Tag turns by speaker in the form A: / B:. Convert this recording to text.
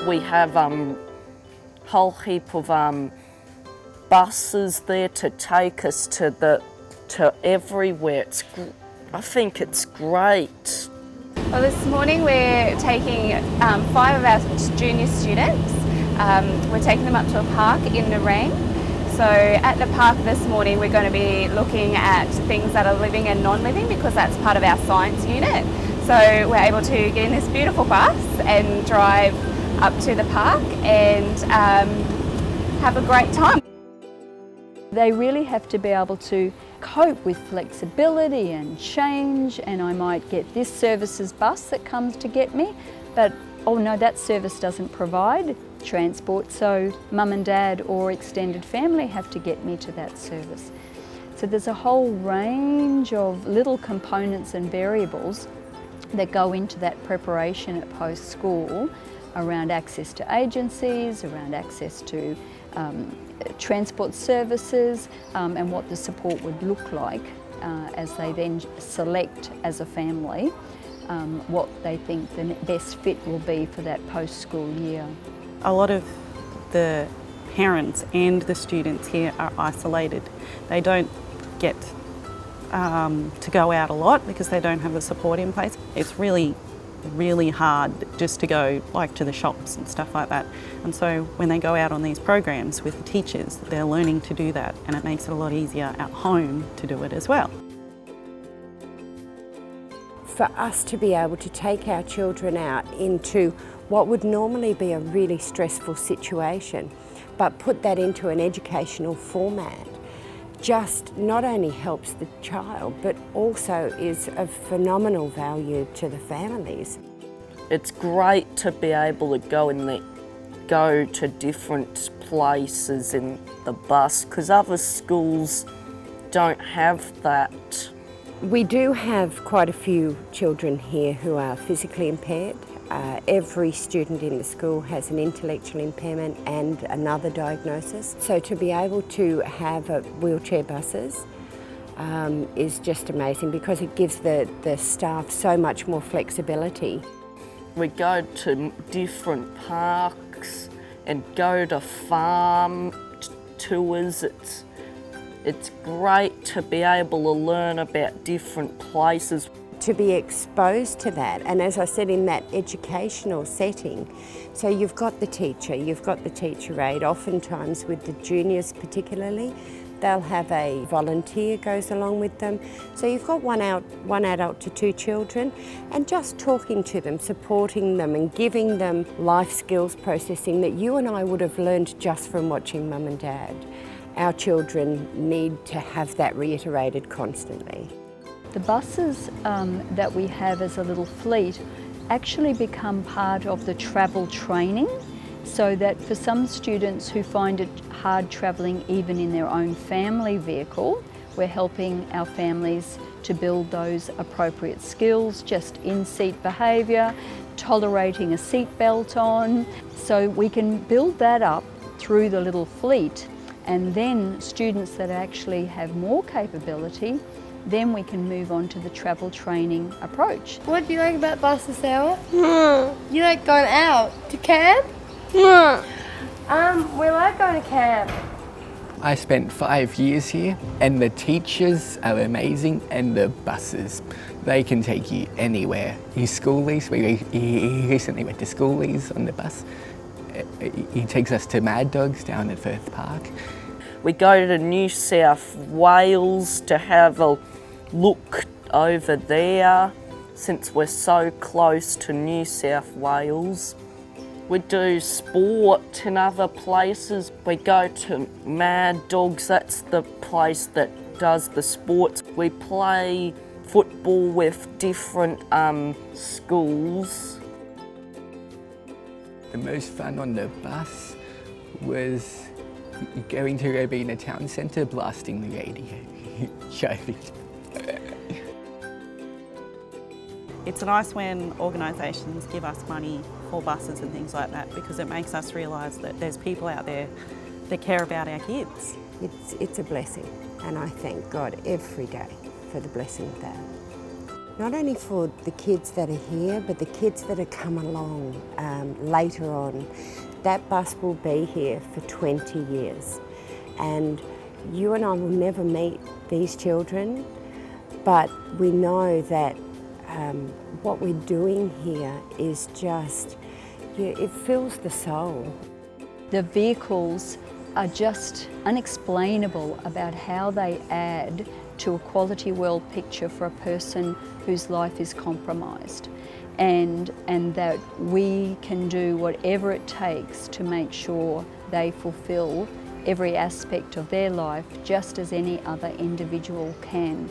A: We have whole heap of buses there to take us to everywhere. I think it's great.
B: Well, this morning we're taking 5 of our junior students. We're taking them up to a park in the rain. So at the park this morning we're going to be looking at things that are living and non-living, because that's part of our science unit. So we're able to get in this beautiful bus and drive up to the park and have a great time.
C: They really have to be able to cope with flexibility and change, and I might get this services bus that comes to get me, but oh no, that service doesn't provide transport, so mum and dad or extended family have to get me to that service. So there's a whole range of little components and variables that go into that preparation at post-school around access to agencies, around access to transport services, and what the support would look like as they then select as a family what they think the best fit will be for that post-school year.
D: A lot of the parents and the students here are isolated. They don't get to go out a lot because they don't have the support in place. It's really hard just to go like to the shops and stuff like that. And so when they go out on these programs with the teachers, they're learning to do that, and it makes it a lot easier at home to do it as well.
E: For us to be able to take our children out into what would normally be a really stressful situation, but put that into an educational format, just not only helps the child, but also is of phenomenal value to the families.
A: It's great to be able to go to different places in the bus, because other schools don't have that.
E: We do have quite a few children here who are physically impaired. Every student in the school has an intellectual impairment and another diagnosis. So to be able to have wheelchair buses is just amazing, because it gives the staff so much more flexibility.
A: We go to different parks and go to farm tours. It's great to be able to learn about different places.
E: To be exposed to that, and as I said, in that educational setting. So you've got the teacher, you've got the teacher aide. Oftentimes with the juniors particularly, they'll have a volunteer goes along with them. So you've got one adult to 2 children, and just talking to them, supporting them and giving them life skills processing that you and I would have learned just from watching mum and dad. Our children need to have that reiterated constantly.
C: The buses that we have as a little fleet actually become part of the travel training, so that for some students who find it hard travelling even in their own family vehicle, we're helping our families to build those appropriate skills, just in-seat behaviour, tolerating a seat belt on. So we can build that up through the little fleet, and then students that actually have more capability, then we can move on to the travel training approach.
F: What do you like about buses, Sarah? You like going out to camp? We like going to camp.
G: I spent 5 years here, and the teachers are amazing, and the buses, they can take you anywhere. Schoolies, he recently went to Schoolies on the bus. He takes us to Mad Dogs down at Firth Park.
A: We go to New South Wales to have a look over there, since we're so close to New South Wales. We do sport in other places. We go to Mad Dogs, that's the place that does the sports. We play football with different schools.
G: The most fun on the bus was going to Robina Town Centre, blasting the radio.
D: It's nice when organisations give us money for buses and things like that, because it makes us realise that there's people out there that care about our kids.
E: It's a blessing, and I thank God every day for the blessing of that. not only for the kids that are here, but the kids that are come along later on. That bus will be here for 20 years. And you and I will never meet these children, but we know that what we're doing here is just, it fills the soul.
C: The vehicles are just unexplainable about how they add to a quality world picture for a person whose life is compromised, and that we can do whatever it takes to make sure they fulfil every aspect of their life just as any other individual can.